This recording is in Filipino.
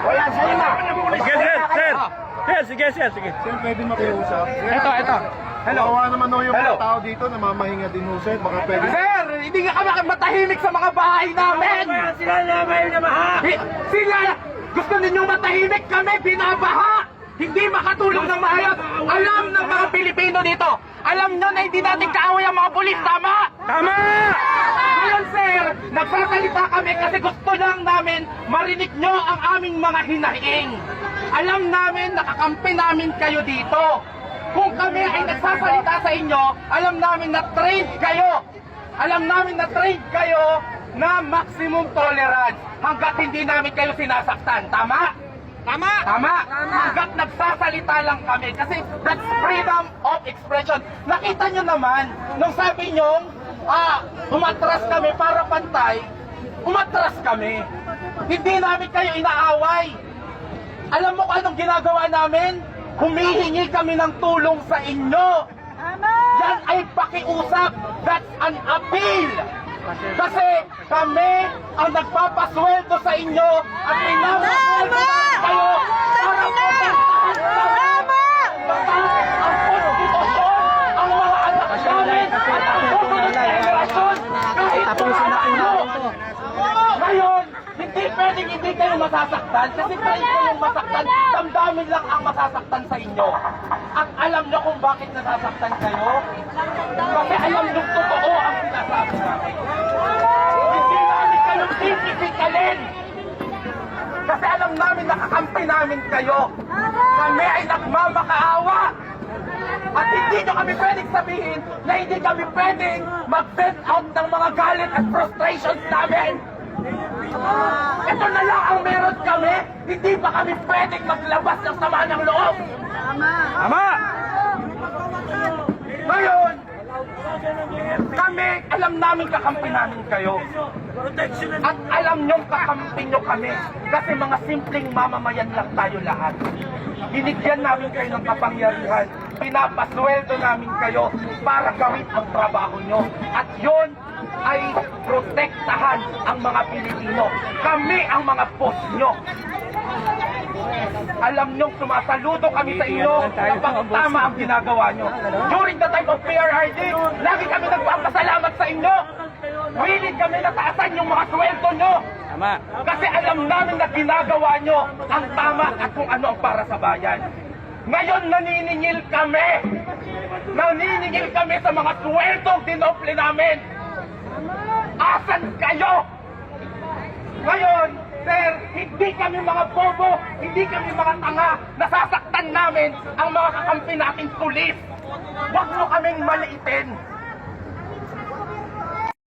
Wala, sige na. Sige, sir. Sige, sige. Sir, pwede makiusap? Ito. Hello. Kawawa naman ho yung mga tao dito, namamahinga din ho, sir. Baka pwede... Sir, hindi nga kami matahimik sa mga bahay namin. Sila naman yung namaha. Sila, gusto ninyong matahimik kami, binabaha. Hindi makatulong ng maayos. Alam ng mga Pilipino dito. Alam nyo na hindi natin kaaway ang mga pulis, tama? Tama! Ngayon, sir, nagsasalita kami kasi gusto lang namin marinig nyo ang aming mga hinaing. Alam namin, nakakampi namin kayo dito. Kung kami ay nagsasalita sa inyo, alam namin na trained kayo. Alam namin na trained kayo na maximum tolerance hanggat hindi namin kayo sinasaktan. Tama? Tama! Tama! Hanggat nagsasalita lang kami kasi that's freedom of expression. Nakita nyo naman, nung sabi nyo, umatras kami para pantay, umatras kami. Hindi namin kayo inaaway. Alam mo kung anong ginagawa namin? Humihingi kami ng tulong sa inyo. Yan ay pakiusap. That's an appeal. Kasi kami ang nagpapasweldo sa inyo at pinapasweldo kayo para protektahan kami. Ang konstitusyon, ang mga anak namin, at ang susunod na henerasyon, kahit ano. Ngayon, hindi pwedeng hindi kayo masasaktan kasi kahit kayong masaktan, damdamin lang ang masasaktan sa inyo. At alam nyo kung bakit nasasaktan kayo? Kasi alam nyo totoo ang sinasabi namin. Hindi namin kayo pipitikalin. Kasi alam namin nakakampi namin kayo. Kami ay nagmamakaawa. At hindi nyo kami pwedeng sabihin na hindi kami pwedeng mag-vent out ng mga galit at frustrations namin. Ito na lang ang meron kami. Hindi pa kami pwedeng maglabas ng sama ng loob. Tama! Ngayon, kami, alam namin kakampi namin kayo. At alam nyong kakampi nyo kami. Kasi mga simpleng mamamayan lang tayo lahat. Binigyan namin kayo ng kapangyarihan. Pinapasweldo namin kayo para gawin ang trabaho nyo. At yun ay protektahan ang mga Pilipino. Kami ang mga boss nyo. Alam nyo, sumasaludo kami sa inyo kapag tama ang ginagawa nyo. During the time of PRRD, lagi kami nagpapasalamat sa inyo. Willing kami na taasan yung mga sweldo nyo. Tama. Kasi alam namin na ginagawa nyo ang tama at kung ano ang para sa bayan. Ngayon naniningil kami. Naniningil kami sa mga sweldong dinople namin. Asan kayo? Ngayon, sir, hindi kami mga bobo, hindi kami mga tanga. Nasasaktan namin ang mga kakampi nating pulis. Huwag mo kaming maliitin.